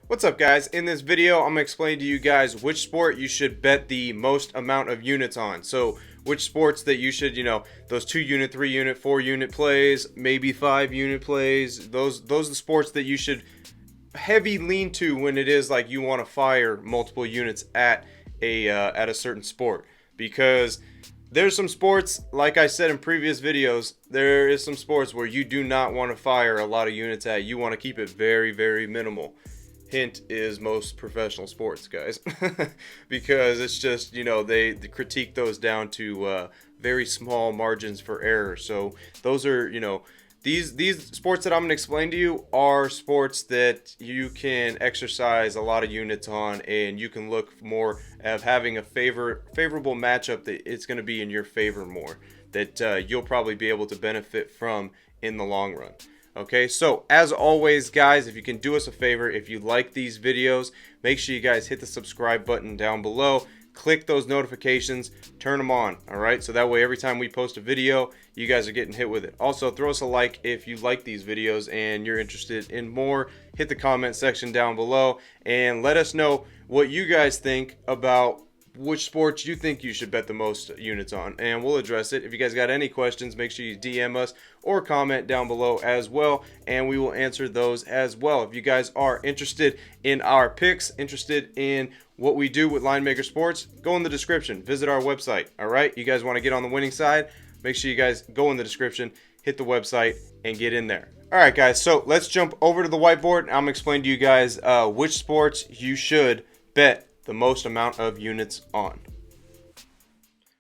What's up, guys? In this video, I'm going to explain to you guys which sport you should bet the most amount of units on. So which sports that you should, those 2 unit, 3 unit, 4 unit plays, maybe 5 unit plays, those are the sports that you should heavy lean to when it is like you want to fire multiple units at a certain sport. Because there's some sports, like I said in previous videos, there is some sports where you do not want to fire a lot of units at. You want to keep it very, very minimal. Hint is most professional sports, guys. Because it's just, they critique those down to very small margins for error. So those are, these sports that I'm going to explain to you are sports that you can exercise a lot of units on, and you can look more of having a favorable matchup that it's going to be in your favor more, that you'll probably be able to benefit from in the long run. Okay, so as always, guys, if you can do us a favor, if you like these videos, make sure you guys hit the subscribe button down below. Click those notifications, turn them on, all right? So that way every time we post a video, you guys are getting hit with it. Also, throw us a like if you like these videos and you're interested in more. Hit the comment section down below and let us know what you guys think about which sports you think you should bet the most units on, and we'll address it. If you guys got any questions, make sure you DM us or comment down below as well, and we will answer those as well. If you guys are interested in our picks, interested in what we do with Linemaker Sports, go in the description, visit our website. All right, you guys want to get on the winning side, make sure you guys go in the description, hit the website, and get in there. All right, guys, so let's jump over to the whiteboard, and I'm gonna explain to you guys which sports you should bet the most amount of units on.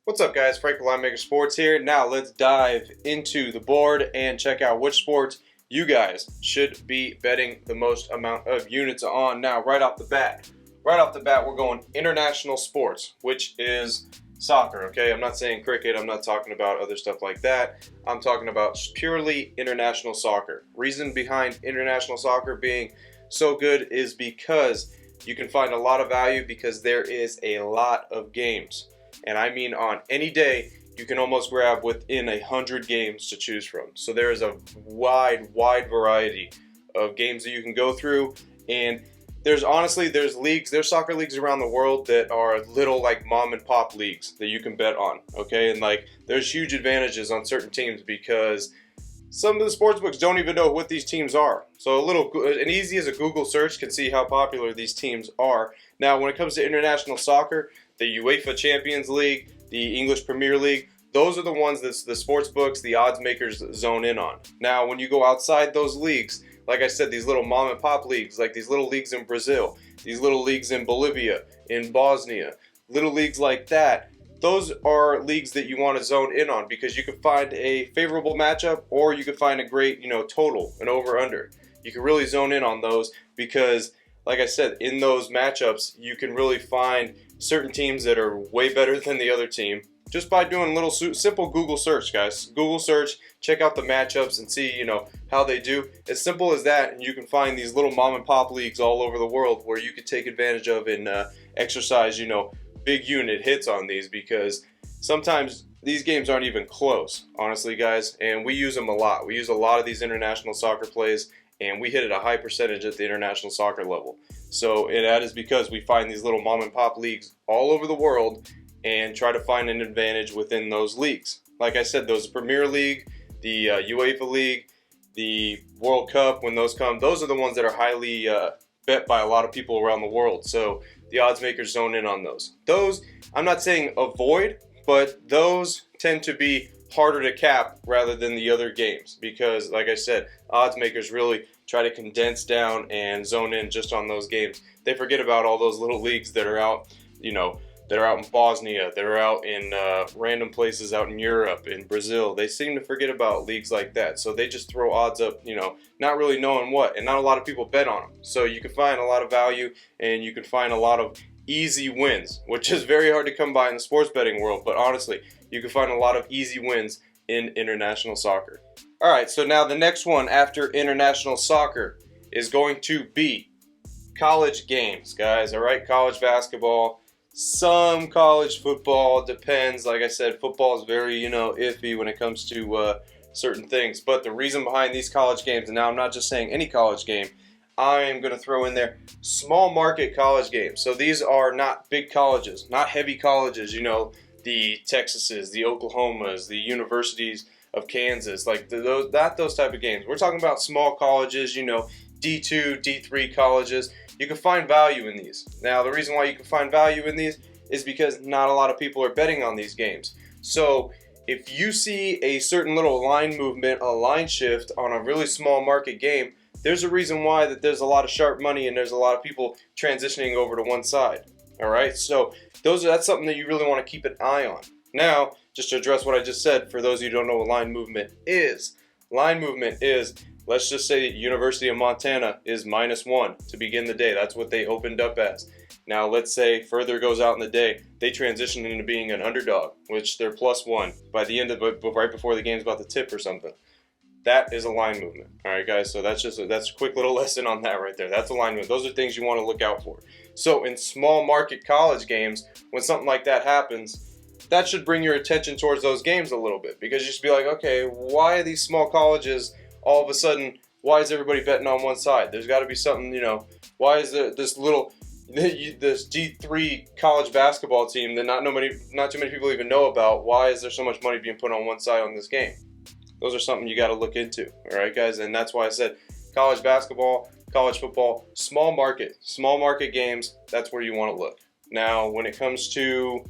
What's up, guys? Frank with Linemaker Sports here. Now let's dive into the board and check out which sports you guys should be betting the most amount of units on. Now, right off the bat, we're going international sports, which is soccer. Okay, I'm not saying cricket. I'm not talking about other stuff like that. I'm talking about purely international soccer. Reason behind international soccer being so good is because you can find a lot of value, because there is a lot of games. And I mean, on any day, you can almost grab within 100 games to choose from. So there is a wide variety of games that you can go through. And there's soccer leagues around the world that are little like mom and pop leagues that you can bet on. Okay, and like there's huge advantages on certain teams because some of the sports books don't even know what these teams are. So and easy as a Google search can see how popular these teams are. Now, when it comes to international soccer, the UEFA Champions League, the English Premier League, those are the ones that the sports books, the odds makers zone in on. Now, when you go outside those leagues, like I said, these little mom and pop leagues, like these little leagues in Brazil, these little leagues in Bolivia, in Bosnia, little leagues like that, those are leagues that you want to zone in on, because you can find a favorable matchup, or you can find a great, total, an over-under. You can really zone in on those because, like I said, in those matchups, you can really find certain teams that are way better than the other team just by doing a little simple Google search, guys. Google search, check out the matchups and see, how they do. As simple as that, and you can find these little mom and pop leagues all over the world where you could take advantage of and exercise, big unit hits on these, because sometimes these games aren't even close, honestly, guys, and we use them a lot. We use a lot of these international soccer plays, and we hit at a high percentage at the international soccer level. So that is because we find these little mom and pop leagues all over the world and try to find an advantage within those leagues. Like I said, those Premier League, the UEFA League, the World Cup, when those come, those are the ones that are highly bet by a lot of people around the world. So the odds makers zone in on those. Those, I'm not saying avoid, but those tend to be harder to cap rather than the other games, because, like I said, odds makers really try to condense down and zone in just on those games. They forget about all those little leagues that are out, that are out in Bosnia, that are out in random places out in Europe, in Brazil. They seem to forget about leagues like that. So they just throw odds up, not really knowing what, and not a lot of people bet on them. So you can find a lot of value, and you can find a lot of easy wins, which is very hard to come by in the sports betting world. But honestly, you can find a lot of easy wins in international soccer. All right, so now the next one after international soccer is going to be college games, guys. All right, college basketball, some college football, depends. Like I said, football is very, iffy when it comes to certain things. But the reason behind these college games, and now I'm not just saying any college game, I am going to throw in there small market college games. So these are not big colleges, not heavy colleges, you know, the Texases, the Oklahomas, the universities of Kansas, like not those type of games. We're talking about small colleges, you know, D2, D3 colleges. You can find value in these. Now, the reason why you can find value in these is because not a lot of people are betting on these games. So if you see a certain little line movement, a line shift on a really small market game, there's a reason why that there's a lot of sharp money and there's a lot of people transitioning over to one side. All right, so that's something that you really want to keep an eye on. Now, just to address what I just said, for those of you who don't know what line movement is, let's just say University of Montana is -1 to begin the day. That's what they opened up as. Now, let's say further goes out in the day, they transition into being an underdog, which they're +1 by the end of it, right before the game's about to tip or something. That is a line movement. All right, guys, so that's a quick little lesson on that right there. That's a line movement. Those are things you want to look out for. So in small market college games, when something like that happens, that should bring your attention towards those games a little bit, because you should be like, okay, why are these small colleges all of a sudden, why is everybody betting on one side? There's got to be something, you know, why is this D3 college basketball team that not too many people even know about, why is there so much money being put on one side on this game? Those are something you got to look into, all right, guys? And that's why I said college basketball, college football, small market games, that's where you want to look. Now, when it comes to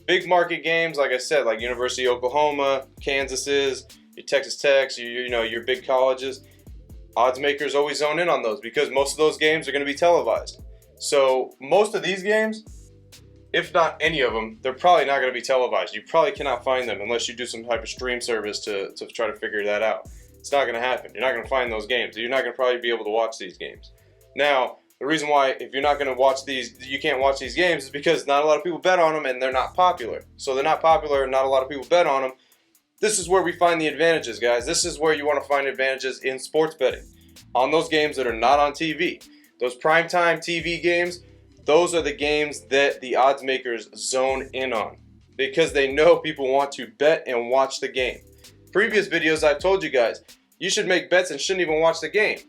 big market games, like I said, like University of Oklahoma, Kansas's, your Texas Techs, your big colleges, odds makers always zone in on those because most of those games are going to be televised. So most of these games, if not any of them, they're probably not going to be televised. You probably cannot find them unless you do some type of stream service to try to figure that out. It's not going to happen. You're not going to find those games. You're not going to probably be able to watch these games. Now, the reason why if you're not going to watch these, you can't watch these games is because not a lot of people bet on them and they're not popular. So they're not popular and not a lot of people bet on them. This is where we find the advantages, guys. This is where you want to find advantages in sports betting. On those games that are not on TV. Those primetime TV games, those are the games that the odds makers zone in on because they know people want to bet and watch the game. Previous videos I've told you guys, you should make bets and shouldn't even watch the game.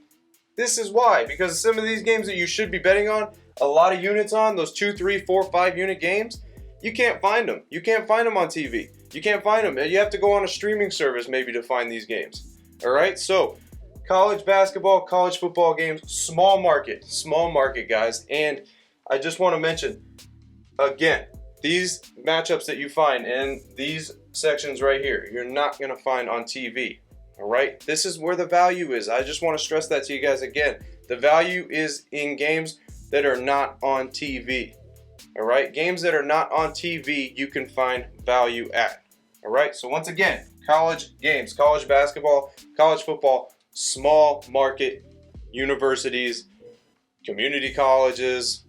This is why, because some of these games that you should be betting on, a lot of units on, those 2, 3, 4, 5 unit games, you can't find them. You can't find them on TV. You can't find them. You have to go on a streaming service maybe to find these games. All right, so college basketball, college football games, small market, guys. And I just want to mention, again, these matchups that you find in these sections right here, you're not going to find on TV. All right, this is where the value is. I just want to stress that to you guys again. The value is in games that are not on TV. All right, games that are not on TV, you can find value at. All right, so once again, college games, college basketball, college football, small market universities, community colleges,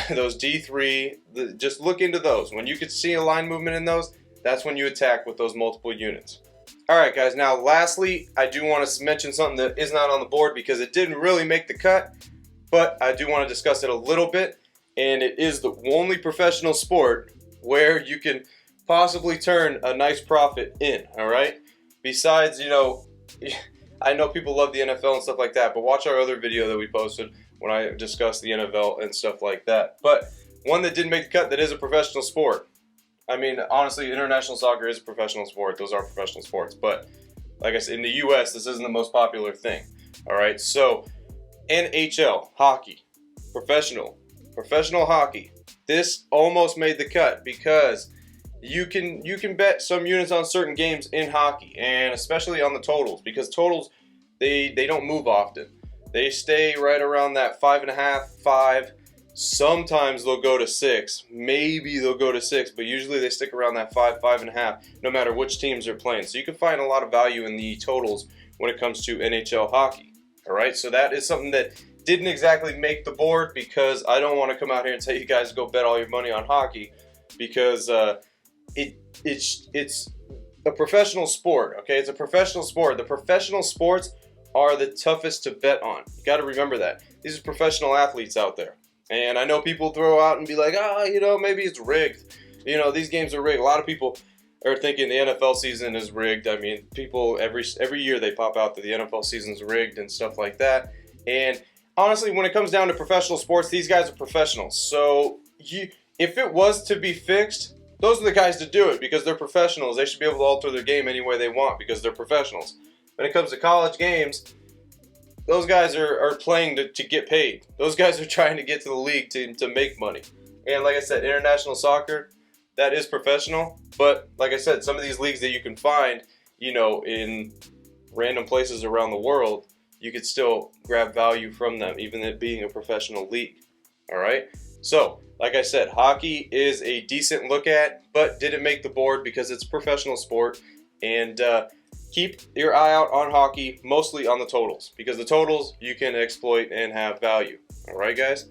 those D3, just look into those. When you could see a line movement in those, that's when you attack with those multiple units. All right, guys, now lastly, I do want to mention something that is not on the board because it didn't really make the cut, but I do want to discuss it a little bit, and it is the only professional sport where you can possibly turn a nice profit in, all right? Besides, I know people love the NFL and stuff like that, but watch our other video that we posted when I discussed the NFL and stuff like that. But one that didn't make the cut that is a professional sport. I mean, honestly, international soccer is a professional sport. Those are professional sports. But like I said, in the U.S., this isn't the most popular thing. All right, so NHL, hockey, professional hockey. This almost made the cut because you can bet some units on certain games in hockey, and especially on the totals, because totals, they don't move often. They stay right around that 5.5, 5. Sometimes they'll go to 6. Maybe they'll go to 6, but usually they stick around that 5, 5.5, no matter which teams are playing. So you can find a lot of value in the totals when it comes to NHL hockey. All right, so that is something that didn't exactly make the board because I don't want to come out here and tell you guys to go bet all your money on hockey because it's a professional sport. Okay, it's a professional sport. The professional sports are the toughest to bet on. You got to remember that. These are professional athletes out there. And I know people throw out and be like, maybe it's rigged. These games are rigged. A lot of people are thinking the NFL season is rigged. I mean, people every year they pop out that the NFL season's rigged and stuff like that. And honestly, when it comes down to professional sports, these guys are professionals. So if it was to be fixed, those are the guys to do it because they're professionals. They should be able to alter their game any way they want because they're professionals. When it comes to college games, those guys are playing to get paid. Those guys are trying to get to the league to make money. And like I said, international soccer, that is professional. But like I said, some of these leagues that you can find, in random places around the world, you could still grab value from them, even it being a professional league. All right. So, like I said, hockey is a decent look at, but didn't make the board because it's a professional sport. And keep your eye out on hockey, mostly on the totals, because the totals you can exploit and have value. All right, guys?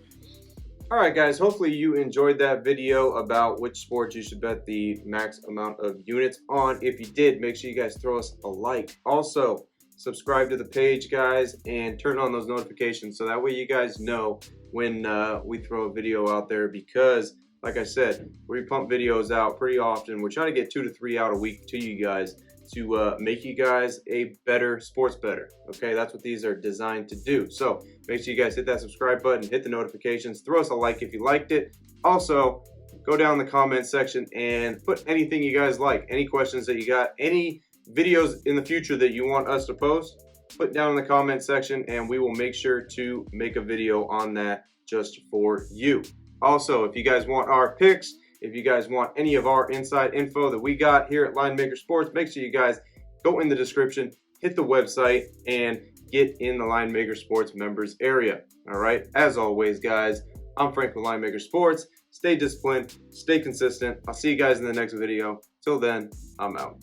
All right, guys, hopefully you enjoyed that video about which sports you should bet the max amount of units on. If you did, make sure you guys throw us a like. Also, subscribe to the page, guys, and turn on those notifications so that way you guys know when we throw a video out there, because like I said, we pump videos out pretty often. We're trying to get 2 to 3 out a week to you guys to make you guys a better sports bettor. Okay, that's what these are designed to do. So make sure you guys hit that subscribe button, hit the notifications, throw us a like if you liked it. Also, go down in the comment section and put anything you guys like, any questions that you got, any videos in the future that you want us to post, put down in the comment section and we will make sure to make a video on that just for you. Also, if you guys want our picks, if you guys want any of our inside info that we got here at Linemaker Sports, make sure you guys go in the description, hit the website, and get in the Linemaker Sports members area. All right, as always, guys, I'm Frank with Linemaker Sports. Stay disciplined, stay consistent. I'll see you guys in the next video. Till then, I'm out.